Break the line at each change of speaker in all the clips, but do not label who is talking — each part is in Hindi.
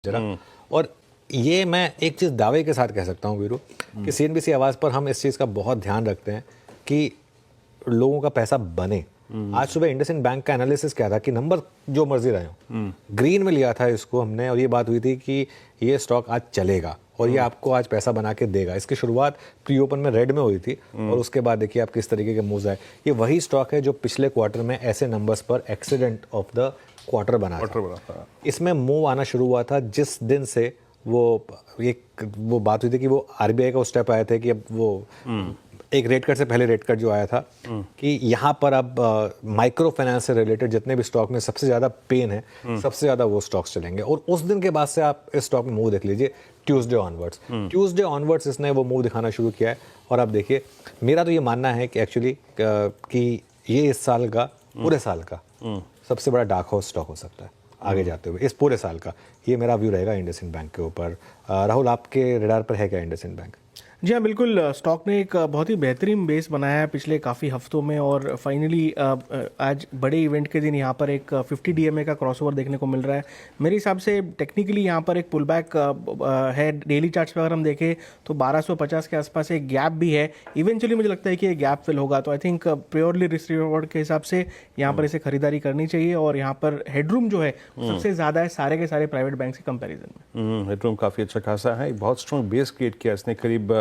जरा। और ये मैं एक चीज़ दावे के साथ कह सकता हूँ वीरू कि CNBC आवाज़ पर हम इस चीज़ का बहुत ध्यान रखते हैं कि लोगों का पैसा बने। आज सुबह इंडसइंड बैंक का एनालिसिस क्या था कि नंबर जो मर्जी रहे हो, ग्रीन में लिया था इसको हमने, और ये बात हुई थी कि ये स्टॉक आज चलेगा और ये आपको आज पैसा बना के देगा। इसकी शुरुआत प्री ओपन में रेड में हुई थी और उसके बाद देखिए आप किस तरीके के मूव्स आए। ये वही स्टॉक है जो पिछले क्वार्टर में ऐसे नंबर्स पर एक्सीडेंट ऑफ द क्वार्टर बना था। इसमें मूव आना शुरू हुआ था जिस दिन से वो बात हुई थी कि वो RBI का उस स्टेप आए थे कि अब वो एक रेट कट से पहले रेट कट जो आया था कि यहाँ पर अब माइक्रो फाइनेंस से रिलेटेड जितने भी स्टॉक में सबसे ज़्यादा पेन है, सबसे ज़्यादा वो स्टॉक्स चलेंगे। और उस दिन के बाद से आप इस स्टॉक में मूव देख लीजिए, ट्यूसडे ऑनवर्ड्स इसने वो मूव दिखाना शुरू किया है। और आप देखिए, मेरा तो ये मानना है कि एक्चुअली कि ये इस साल का, पूरे साल का सबसे बड़ा डार्क हॉर्स स्टॉक हो सकता है आगे जाते हुए, इस पूरे साल का। ये मेरा व्यू रहेगा इंडसइंड बैंक के ऊपर। राहुल, आपके रडार पर है क्या इंडसइंड बैंक?
जी हाँ, बिल्कुल। स्टॉक ने एक बहुत ही बेहतरीन बेस बनाया है पिछले काफ़ी हफ्तों में और फाइनली आज बड़े इवेंट के दिन यहाँ पर एक 50 DMA का क्रॉसओवर देखने को मिल रहा है। मेरे हिसाब से टेक्निकली यहाँ पर एक पुल बैक है। डेली चार्ट्स पर अगर हम देखें तो 1250 के आसपास एक गैप भी है। इवेंचुअली मुझे लगता है कि ये गैप फिल होगा, तो I think purely risk reward के हिसाब से यहाँ पर इसे खरीदारी करनी चाहिए। और यहाँ पर हेडरूम जो है सबसे ज़्यादा है सारे के सारे प्राइवेट बैंक के कंपेरिजन में।
हेडरूम काफ़ी अच्छा खासा है, बहुत स्ट्रॉन्ग बेस क्रिएट किया इसने करीब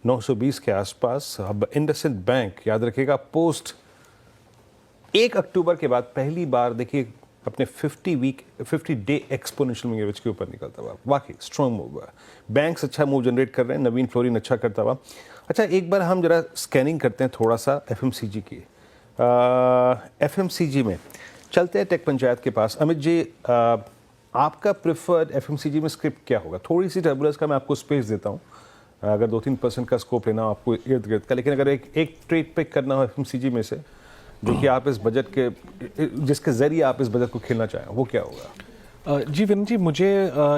920 के आसपास। अब इंडसइंड बैंक, याद रखिएगा, पोस्ट 1 अक्टूबर के बाद पहली बार देखिए अपने 50 डे एक्सपोनेंशियल मूविंग एवरेज के ऊपर निकलता हुआ। वाकई स्ट्रॉन्ग मूव हुआ। बैंक्स अच्छा मूव जनरेट कर रहे हैं, नवीन फ्लोरिन अच्छा करता हुआ। अच्छा, एक बार हम जरा स्कैनिंग करते हैं थोड़ा सा FMCG की। FMCG में चलते हैं टेक पंचायत के पास। अमित जी, आपका प्रिफर्ड FMCG में स्क्रिप्ट क्या होगा? थोड़ी सी टर्बुलेंस का मैं आपको स्पेस देता हूँ, अगर 2-3% का स्कोप लेना हो आपको इर्द गिर्द का, लेकिन अगर एक ट्रेड पिक करना हो FMCG में से जो कि आप इस बजट के, जिसके जरिए आप इस बजट को खेलना चाहें, वो क्या होगा?
जी विनय जी, मुझे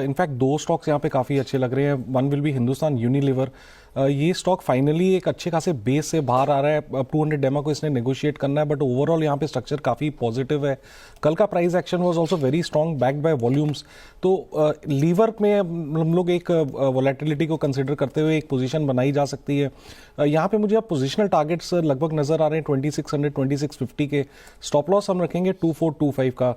इनफैक्ट 2 स्टॉक्स यहाँ पे काफ़ी अच्छे लग रहे हैं। One will be Hindustan Unilever. ये स्टॉक फाइनली एक अच्छे खासे बेस से बाहर आ रहा है। 200 डेमा को इसने नेगोशिएट करना है, बट ओवरऑल यहाँ पे स्ट्रक्चर काफ़ी पॉजिटिव है। कल का price action was also very strong, backed by volumes. तो लीवर में हम लोग एक वोलेटिलिटी को कंसिडर करते हुए एक पोजीशन बनाई जा सकती है। यहाँ पे मुझे अब पोजिशनल टारगेट्स लगभग नजर आ रहे हैं 2600 2650 के। स्टॉप लॉस हम रखेंगे 2425 का।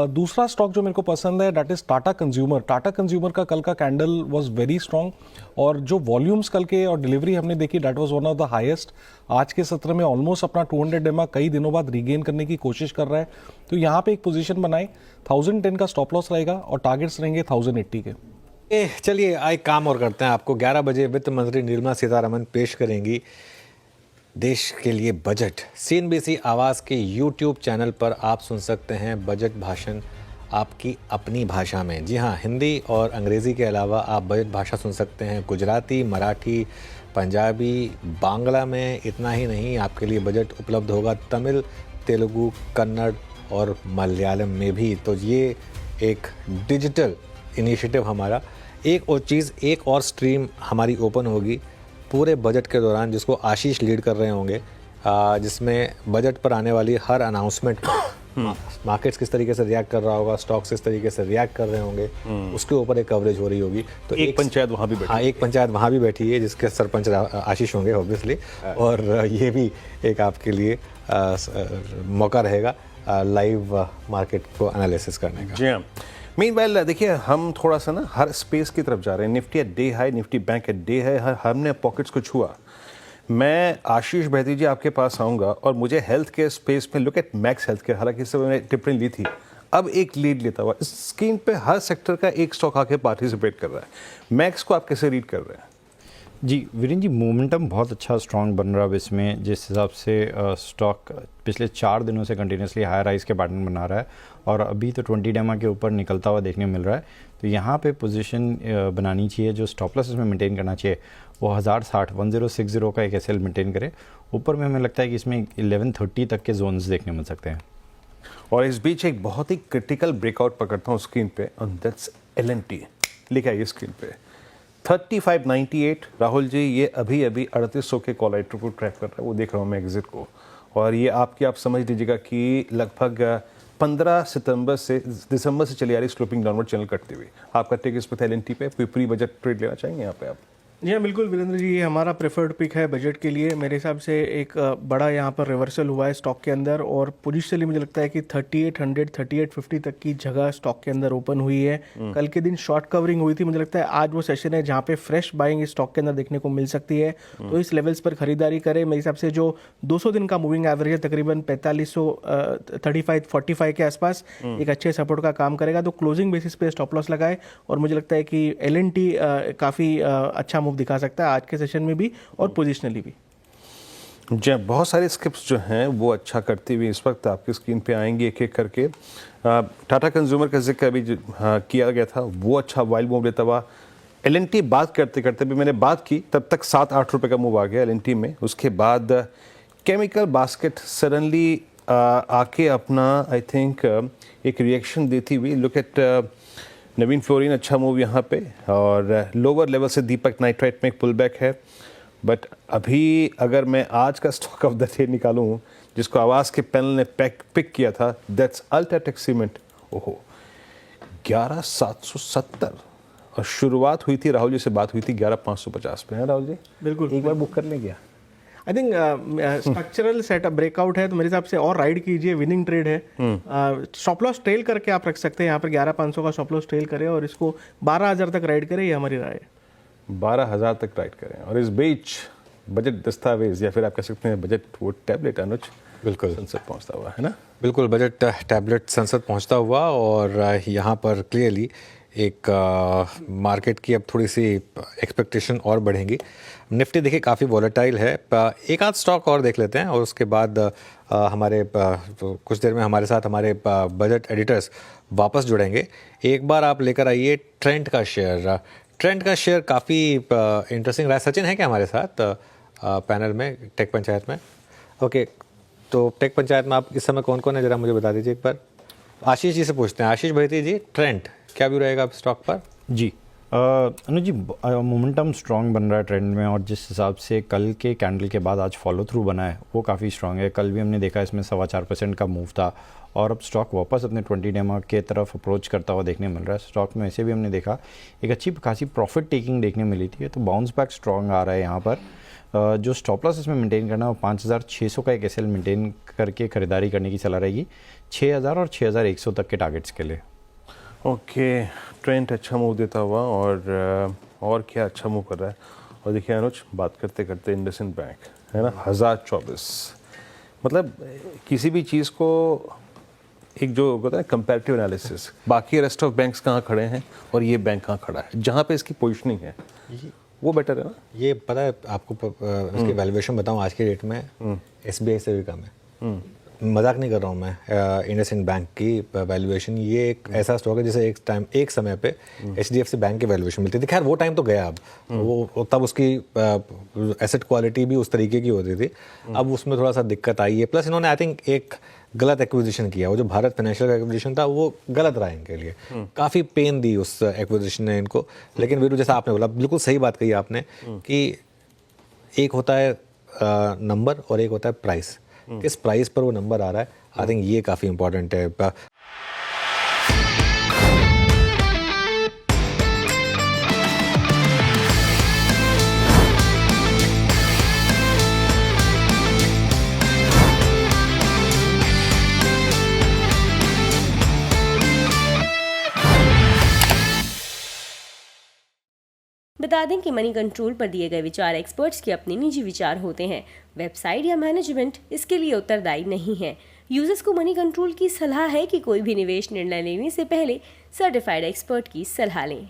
दूसरा स्टॉक जो मेरे को पसंद है that is Tata consumer. Tata consumer का कल का कैंडल वाज वेरी स्ट्रॉन्ग और जो वॉल्यूम्स कल के और डिलीवरी हमने देखी that was one of the highest. आज के सत्र में ऑलमोस्ट अपना 200 डेमा कई दिनों बाद रीगेन करने की कोशिश कर रहा है। तो यहाँ पे एक पोजीशन बनाए, 1010 का स्टॉप लॉस रहेगा और टारगेट्स रहेंगे 1080 के।
चलिए आए काम और करते हैं। आपको 11 बजे वित्त मंत्री निर्मला सीतारमण पेश करेंगी देश के लिए बजट। CNBC आवाज़ के YouTube चैनल पर आप सुन सकते हैं बजट भाषण आपकी अपनी भाषा में। जी हाँ, हिंदी और अंग्रेज़ी के अलावा आप बजट भाषा सुन सकते हैं गुजराती, मराठी, पंजाबी, बांग्ला में। इतना ही नहीं, आपके लिए बजट उपलब्ध होगा तमिल, तेलुगु, कन्नड़ और मलयालम में भी। तो ये एक डिजिटल इनिशिएटिव हमारा। एक और चीज़, एक और स्ट्रीम हमारी ओपन होगी पूरे बजट के दौरान, जिसको आशीष लीड कर रहे होंगे, जिसमें बजट पर आने वाली हर अनाउंसमेंट मार्केट्स किस तरीके से रिएक्ट कर रहा होगा, स्टॉक्स किस तरीके से रिएक्ट कर रहे होंगे, उसके ऊपर एक कवरेज हो रही होगी।
तो एक पंचायत वहाँ भी बैठी,
हाँ, एक पंचायत वहाँ भी बैठी है जिसके सरपंच आशीष होंगे ऑब्वियसली। और ये भी एक आपके लिए मौका रहेगा लाइव मार्केट को एनालिसिस करने का।
जी हाँ। मीनवाइल देखिए, हम थोड़ा सा ना हर स्पेस की तरफ जा रहे हैं। Nifty at day high, Nifty bank at day high, हमने पॉकेट्स को छुआ। मैं आशीष बहती जी आपके पास आऊँगा और मुझे हेल्थ केयर स्पेस में look at max health care, हालांकि इससे मैंने टिप्पणी ली थी, अब एक लीड लेता हुआ इस स्क्रीन पे हर सेक्टर का एक स्टॉक आके पार्टिसिपेट कर रहा है। मैक्स को आप कैसे रीड कर रहे हैं?
जी वीरेन जी, मोमेंटम बहुत अच्छा स्ट्रॉन्ग बन रहा है इसमें। जिस हिसाब से स्टॉक पिछले 4 दिनों से कंटिन्यूसली हाई राइज के पैटर्न बना रहा है और अभी तो 20 डेमा के ऊपर निकलता हुआ देखने मिल रहा है। तो यहाँ पे पोजीशन बनानी चाहिए। जो स्टॉप लॉस इसमें मेंटेन करना चाहिए वो 1060 का एक एसएल मेंटेन करे। ऊपर में हमें लगता है कि इसमें 1130 तक के जोन्स देखने मिल सकते हैं।
और इस बीच एक बहुत ही क्रिटिकल ब्रेकआउट पकड़ता हूँ स्क्रीन पे, और दैट्स LNT। लिखा है ये स्क्रीन पे 3598। राहुल जी, ये अभी 3800 के कॉल को ट्रैक कर रहा है, वो देख रहा हूँ मैं एग्जिट को। और ये आप समझ लीजिएगा कि लगभग 15 सितंबर से दिसंबर से चली आ रही स्लोपिंग डाउनवर्ड चैनल कटती हुई, आपका टेक इस पर एलएनटी पे कोई प्री बजट ट्रेड लेना चाहेंगे यहाँ पे आप?
जी हाँ, बिल्कुल वीरेंद्र जी, ये हमारा प्रेफर्ड पिक है बजट के लिए। मेरे हिसाब से एक बड़ा यहाँ पर रिवर्सल हुआ है स्टॉक के अंदर, और पोजिशनली मुझे लगता है कि 3800 3850 तक की जगह स्टॉक के अंदर ओपन हुई है। कल के दिन शॉर्ट कवरिंग हुई थी, मुझे लगता है आज वो सेशन है जहाँ पे फ्रेश बाइंग इस स्टॉक के अंदर देखने को मिल सकती है। तो इस लेवल्स पर खरीदारी करें। मेरे हिसाब से जो 200 दिन का मूविंग एवरेज है तकरीबन 4545 के आसपास एक अच्छे सपोर्ट का काम करेगा। तो क्लोजिंग बेसिस पे स्टॉप लॉस लगाए, और मुझे लगता है कि एलएनटी काफ़ी अच्छा मूव दिखा सकता है आज के सेशन में भी और पोजिशनली भी।
जी, बहुत सारे स्किप्स जो हैं वो अच्छा करती हुई इस वक्त आपकी स्क्रीन पे आएंगी एक एक करके। टाटा कंज्यूमर का जिक्र अभी किया गया था, वो अच्छा वाइल्ड मूव लेता हुआ। एलएनटी बात करते करते भी मैंने बात की तब तक 7-8 रुपए का मूव आ गया एलएनटी में। उसके बाद केमिकल बास्केट सडनली आके अपना आई थिंक एक रिएक्शन देती हुई। लुक एट नवीन फ्लोरिन, अच्छा मूव यहाँ पे, और लोअर लेवल से दीपक नाइट्राइट में एक पुल बैक है। बट अभी अगर मैं आज का स्टॉक ऑफ द डे निकालूं जिसको आवाज़ के पैनल ने पिक किया था, दैट्स अल्ट्राटेक सीमेंट। ओहो, 11770, और शुरुआत हुई थी, राहुल जी से बात हुई थी 11550 पे, है राहुल जी?
बिल्कुल,
एक बार बुक कर लें क्या?
I think structural setup breakout है, तो मेरे हिसाब से और राइड कीजिए, विनिंग ट्रेड है। स्टॉप लॉस ट्रेल करके आप रख सकते हैं यहाँ पर, 11500 का स्टॉप लॉस ट्रेल करें और इसको 12000 तक राइड करें, ये हमारी राय है।
12000 तक राइड करें, और इस बीच बजट दस्तावेज या फिर आप कह सकते हैं बजट वो टैबलेट अनुज
बिल्कुल
संसद पहुंचता हुआ है ना?
बिल्कुल, बजट टैबलेट संसद पहुंचता हुआ, और यहाँ पर क्लियरली एक मार्केट की अब थोड़ी सी एक्सपेक्टेशन और बढ़ेंगी। निफ्टी देखिए काफ़ी वॉलेटाइल है। एक आध स्टॉक और देख लेते हैं, और उसके बाद हमारे कुछ देर में हमारे साथ हमारे बजट एडिटर्स वापस जुड़ेंगे। एक बार आप लेकर आइए ट्रेंड का शेयर। ट्रेंड का शेयर काफ़ी इंटरेस्टिंग रहा है। सचिन है क्या हमारे साथ पैनल में टेक पंचायत में? ओके, तो टेक पंचायत में आप इस समय कौन कौन है, ज़रा मुझे बता दीजिए एक बार। आशीष जी से पूछते हैं। आशीष भाई जी, ट्रेंड क्या व्यू रहेगा स्टॉक पर?
जी अनुज जी, मोमेंटम स्ट्रांग बन रहा है ट्रेंड में, और जिस हिसाब से कल के कैंडल के बाद आज फॉलो थ्रू बना है वो काफ़ी स्ट्रांग है। कल भी हमने देखा इसमें 4.25% का मूव था, और अब स्टॉक वापस अपने 20 डेमा के तरफ अप्रोच करता हुआ देखने मिल रहा है। स्टॉक में ऐसे भी हमने देखा एक अच्छी खासी प्रॉफिट टेकिंग देखने मिली थी, तो बाउंस बैक स्ट्रांग आ रहा है यहाँ पर। जो स्टॉप लॉस इसमें मेंटेन करना है वो 5600 का एक एसएल मेंटेन करके खरीदारी करने की सलाह रहेगी, 6000 और 6100 तक के टारगेट्स के लिए।
ओके, ट्रेंड अच्छा मूव देता हुआ, और क्या अच्छा मूव कर रहा है। और देखिए अनुज, बात करते करते इंडसइंड बैंक है ना, 1024, मतलब किसी भी चीज़ को एक जो होता है कंपैरेटिव एनालिसिस, बाकी रेस्ट ऑफ बैंक्स कहाँ खड़े हैं और ये बैंक कहाँ खड़ा है, जहाँ पे इसकी पोजीशनिंग है वो बेटर है ना।
ये पता है आपको, इसकी वैल्यूएशन बताऊं आज के डेट में एसबीआई से भी कम है। मजाक नहीं कर रहा हूँ मैं। इंडसइंड बैंक की वैल्यूएशन, ये एक ऐसा स्टॉक है जिसे एक समय पे एचडीएफसी बैंक की वैल्यूएशन मिलती थी। खैर वो टाइम तो गया अब, वो तब उसकी एसेट क्वालिटी भी उस तरीके की होती थी। अब उसमें थोड़ा सा दिक्कत आई है, प्लस इन्होंने आई थिंक एक गलत एक्विजिशन किया। वो जो भारत फाइनेंशियल का एक्विजिशन था वो गलत रहा इनके लिए, काफ़ी पेन दी उस एक्विजिशन ने इनको। लेकिन वीरू, जैसा आपने बोला, बिल्कुल सही बात कही आपने कि एक होता है नंबर और एक होता है प्राइस। किस प्राइस पर वो नंबर आ रहा है, आई थिंक ये काफ़ी इंपॉर्टेंट है।
बता दें कि मनी कंट्रोल पर दिए गए विचार एक्सपर्ट्स के अपने निजी विचार होते हैं। वेबसाइट या मैनेजमेंट इसके लिए उत्तरदायी नहीं है। यूजर्स को मनी कंट्रोल की सलाह है कि कोई भी निवेश निर्णय लेने से पहले सर्टिफाइड एक्सपर्ट की सलाह लें।